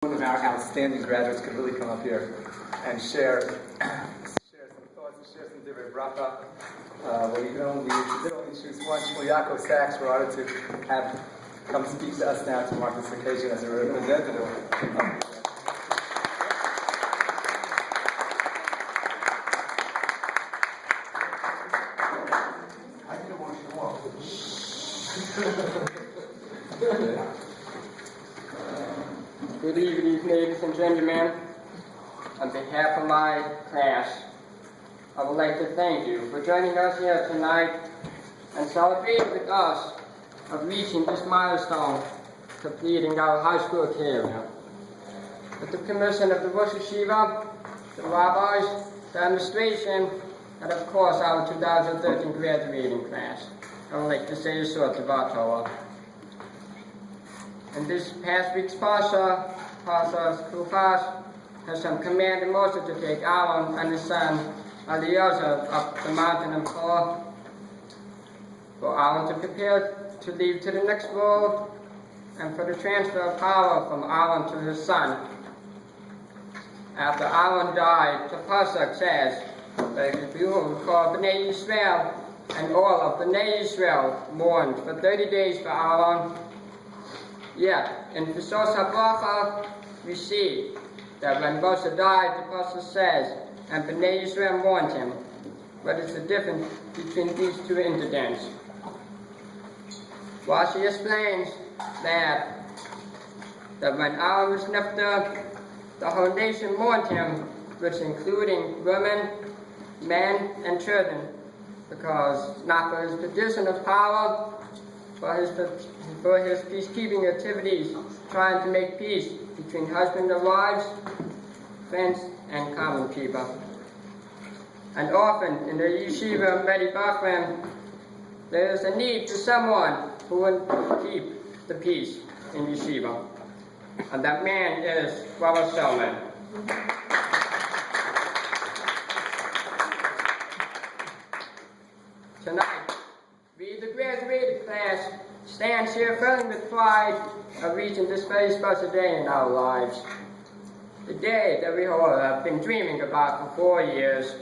One of our outstanding graduates could really come up here and share some thoughts and share some different bracha. We did only choose one, Shmuel Yackov Sachs, we're honored to have come speak to us now to mark this occasion as a representative. Good evening, ladies and gentlemen. On behalf of my class, I would like to thank you for joining us here tonight and celebrating with us of reaching this milestone, completing our high school career. With the permission of the Rosh Yeshiva, the rabbis, the administration, and of course our 2013 graduating class, I would like to say a short about Torah. In this past week's Pasha's Kufash, Hashem commanded Moshe to take Aaron and his son Eliezer up the mountain of Hor for Aaron to prepare to leave to the next world and for the transfer of power from Aaron to his son. After Aaron died, the Pasuk says, "Behold, called Bnei Yisrael, and all of Bnei Yisrael mourned for 30 days for Aaron." Yet, in Pesos HaBracha, we see that when Moshe died, the Pasuk says, and Bnei Yisrael mourned him. What is the difference between these two incidents? Rashi explains that when Aaron was nifter, the whole nation mourned him, which including women, men, and children, because not for his position of power, for his peacekeeping activities, trying to make peace between husband and wives, friends, and common people. And often in the yeshiva Medi Bachram, there is a need for someone who will keep the peace in yeshiva. And that man is Rabbi Selman. Tonight, we, the graduated class, stands here filling with pride of reaching this very special day in our lives. The day that we all have been dreaming about for 4 years.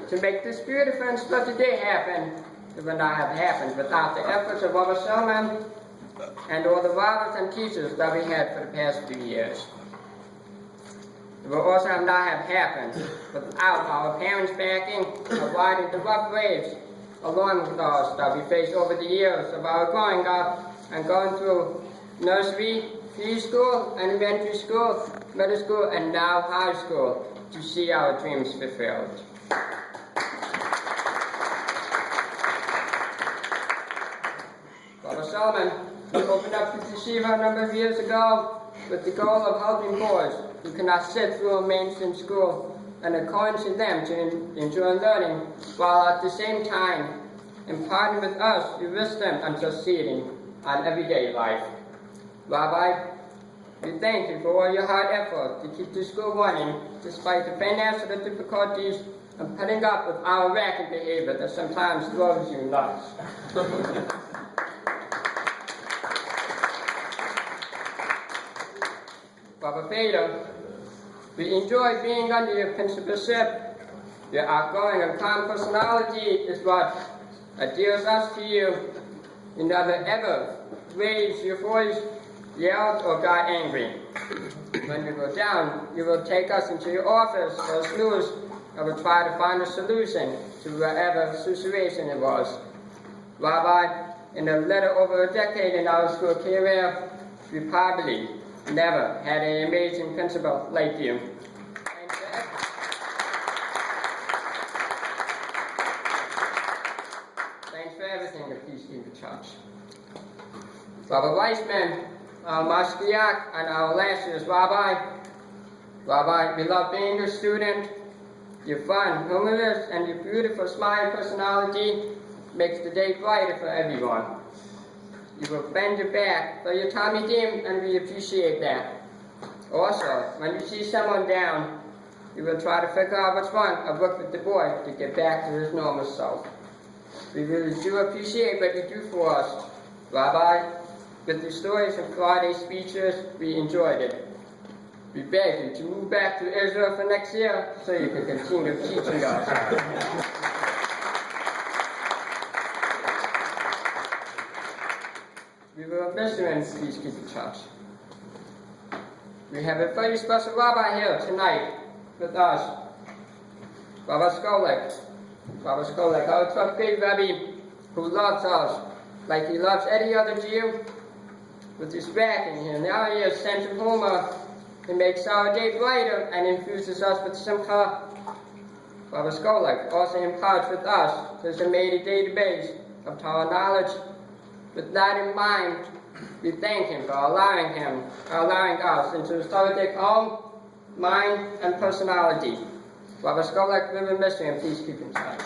To make this beautiful and special day happen, it would not have happened without the efforts of Rabbi Selman and all the rabbis and teachers that we had for the past few years. It would also not have happened without our parents' backing of riding the rough waves along with us that we faced over the years of our growing up and going through nursery, preschool, elementary school, middle school, and now high school to see our dreams fulfilled. Rabbi Solomon opened up this yeshiva a number of years ago with the goal of helping boys who cannot sit through a mainstream school and encouraging them to enjoy learning, while at the same time imparting with us the wisdom and succeeding on everyday life. Rabbi, we thank you for all your hard effort to keep the school running despite the financial difficulties and putting up with our racket behavior that sometimes drives you nuts. Rabbi Feder, we enjoy being under your principalship. Your outgoing and calm personality is what adheres us to you. You never ever raise your voice, yelled, or got angry. When you go down, you will take us into your office for a snooze and will try to find a solution to whatever situation it was. Rabbi, in a little over a decade in our school career, we probably never had an amazing principal like you. Thanks for everything at Peacekeeper Church. Rabbi Weissman, our Mashgiach, and our last year's Rabbi. Rabbi, we love being your student. Your fun, humorous, and your beautiful smiling personality makes the day brighter for everyone. You will bend your back for your Tommy team, and we appreciate that. Also, when you see someone down, you will try to figure out what's wrong and work with the boy to get back to his normal self. We really do appreciate what you do for us. Rabbi, with the stories and Friday speeches, we enjoyed it. We beg you to move back to Israel for next year so you can continue teaching us. We will miss you in Peacekeeping Church. We have a very special rabbi here tonight with us, Rabbi Skolek. Rabbi Skolek, our top great rabbi who loves us like he loves any other Jew, with his backing here. Now he has sense of humor. He makes our day brighter and infuses us with simcha. Rabbi Skolek also imparts with us his amazing database of Torah knowledge. With that in mind, we thank him for allowing us into his Torah home, mind, and personality. Rabbi Skolek, we will miss you in Peacekeeping Church.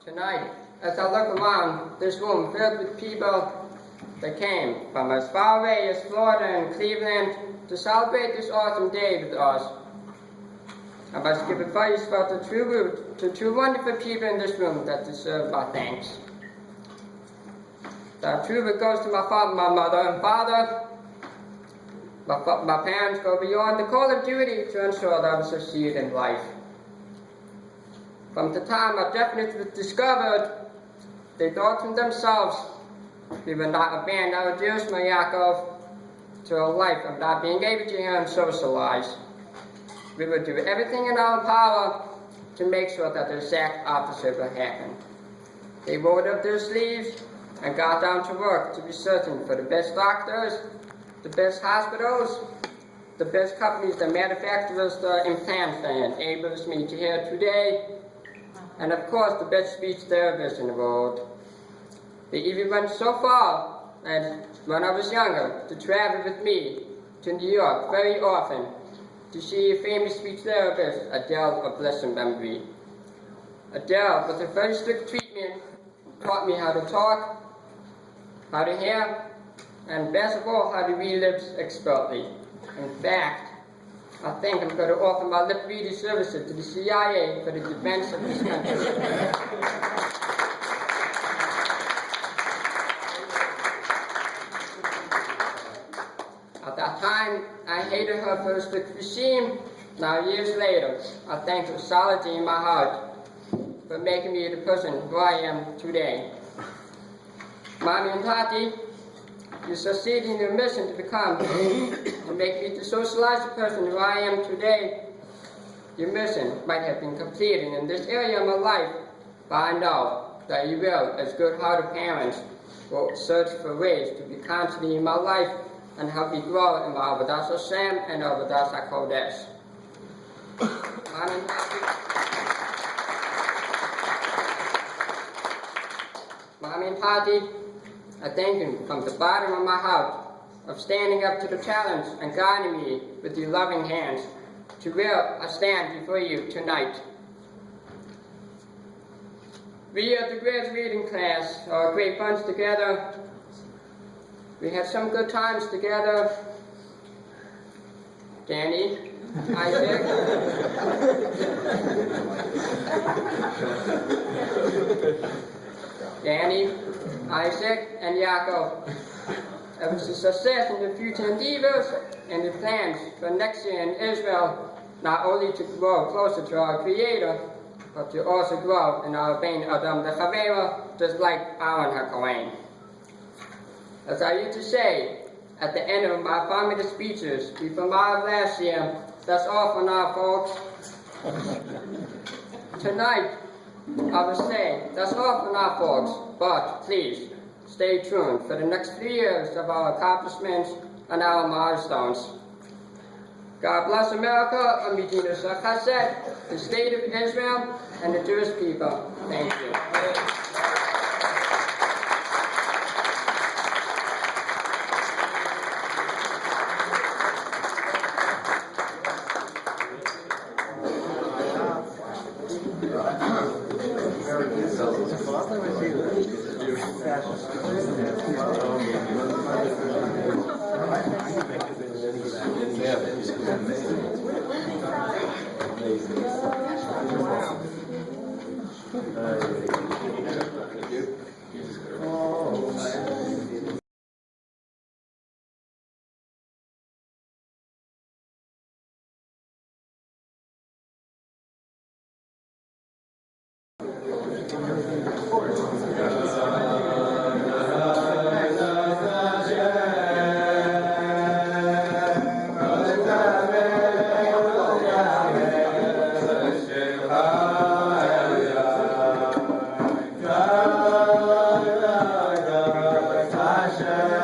Tonight, as I look around this room filled with people that came from as far away as Florida and Cleveland to celebrate this awesome day with us, I must give a very special tribute to two wonderful people in this room that deserve our thanks. That tribute goes to my father, my mother, and father. My parents go beyond the call of duty to ensure that I would succeed in life. From the time I definitely discovered, they thought to themselves, we will not abandon our dear Shmuel Yackov to a life of not being able to hear and socialize. We will do everything in our power to make sure that the exact opposite will happen. They rolled up their sleeves and got down to work to be searching for the best doctors, the best hospitals, the best companies that manufactures the implants that enables me to hear today, and of course the best speech therapists in the world. They even went so far as, when I was younger, to travel with me to New York very often to see a famous speech therapist, Adele of blessed memory. Adele, with a very strict treatment, taught me how to talk, how to hear, and best of all, how to read lips expertly. In fact, I think I'm going to offer my lip reading services to the CIA for the defense of this country. At that time, I hated her for a strict regime. Now, years later, I thank her solidly in my heart for making me the person who I am today. Mommy and Tati, you succeed in your mission to become and make me the socialized person who I am today. Your mission might have been completed in this area of my life, but I know that you will, as good-hearted parents, will search for ways to be constantly in my life and help me grow in my Avodas Hashem and Avodas HaKodesh. Mommy and Tati, I thank you from the bottom of my heart of standing up to the challenge and guiding me with your loving hands to where I stand before you tonight. We at the graduating class are a great bunch together. We had some good times together. Danny, Isaac, and Yaakov. It was a success in the future endeavors and the plans for next year in Israel, not only to grow closer to our Creator, but to also grow in our vein Adam the Chavera, just like Aaron HaKohen. As I used to say at the end of my formative speeches before my last year, that's all for now, folks. Tonight, I will say that's all for now, folks, but please stay tuned for the next 3 years of our accomplishments and our milestones. God bless America, Medina Chesed, the state of Israel, and the Jewish people. Thank you. Wow. Hashem.